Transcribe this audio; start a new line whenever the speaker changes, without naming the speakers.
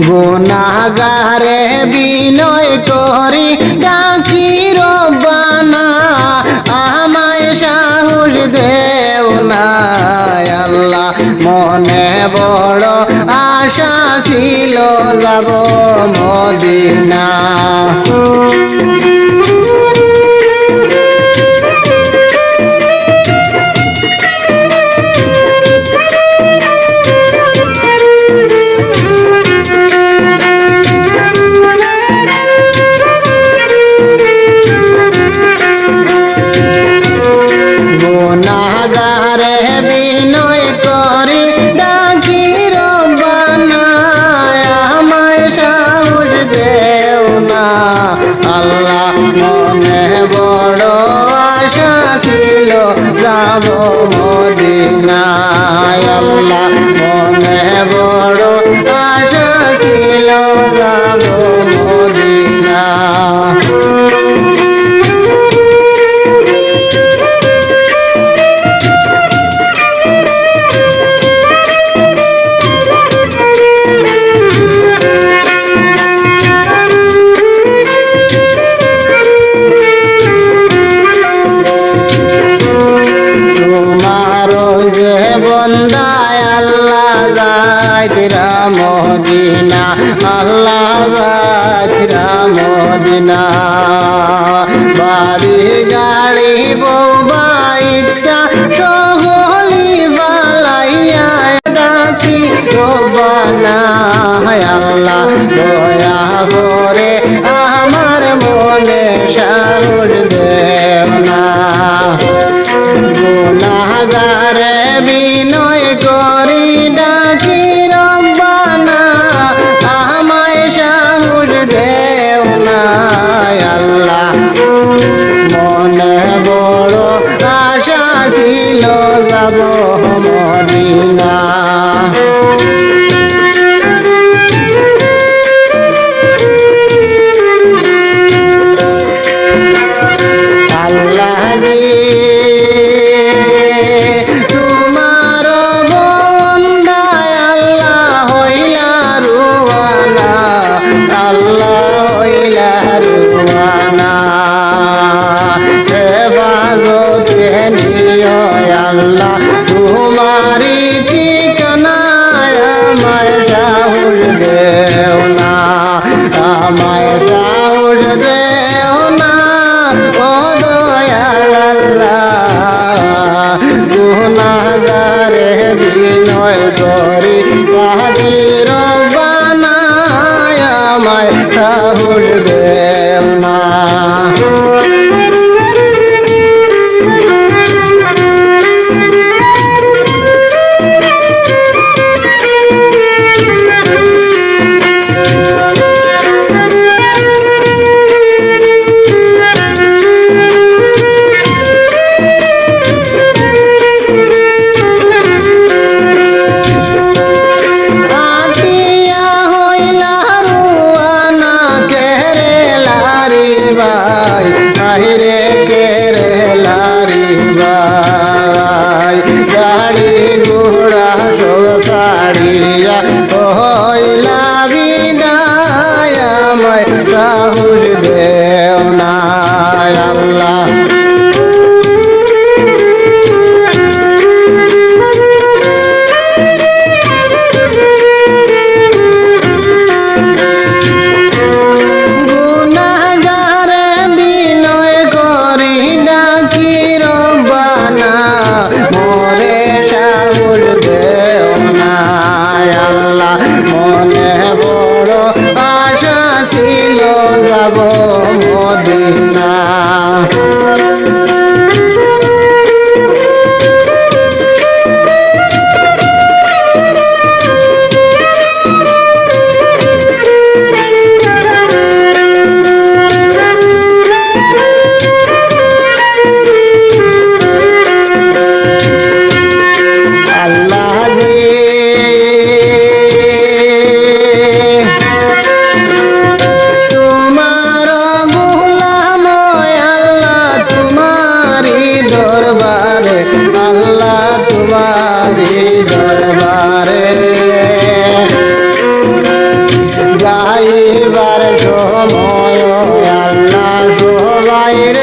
গুনাহগারে বিনয় করি ডাকি রব্বানা আমায় সাহস দেও না আল্লাহ মনে বড় আশা ছিল যাব মদিনা গুনাহগারে বিনয় করি ডাকি রব্বানা আমায় সাহস দেও না আল্লাহ মনে বড় আশা ছিল যাব মদিনা আল্লাহ মনে বড় আশা ছিল যাব মদিনা বন্দায় আল্লাহ যাইতিরা মদিনা আল্লাহ যাইতিরা মদিনা বাড়ি গাড়ি বউবা ইচ্ছা সকলি ফালাইয়া ডাকি রব্বানা আল্লাহ দয়া করে আমার মনে সাহস দেও না গুনাহগারে বিনয় করি ডাকি রব্বানা আমায় সাহস দেও না আল্লাহ মনে বড় আশা ছিল যাব মদিনা আল্লাহ আল্লাহ তোমারি ঠিকানায় আমায় সাহস দেও না আমায় সাহস দেও না ও দয়াল আল্লাহ গুনাহগারে বিনয় করি ডাকি রব্বানা আমায় সাহস দেও না কেরে সময় আল্লাহ সবাই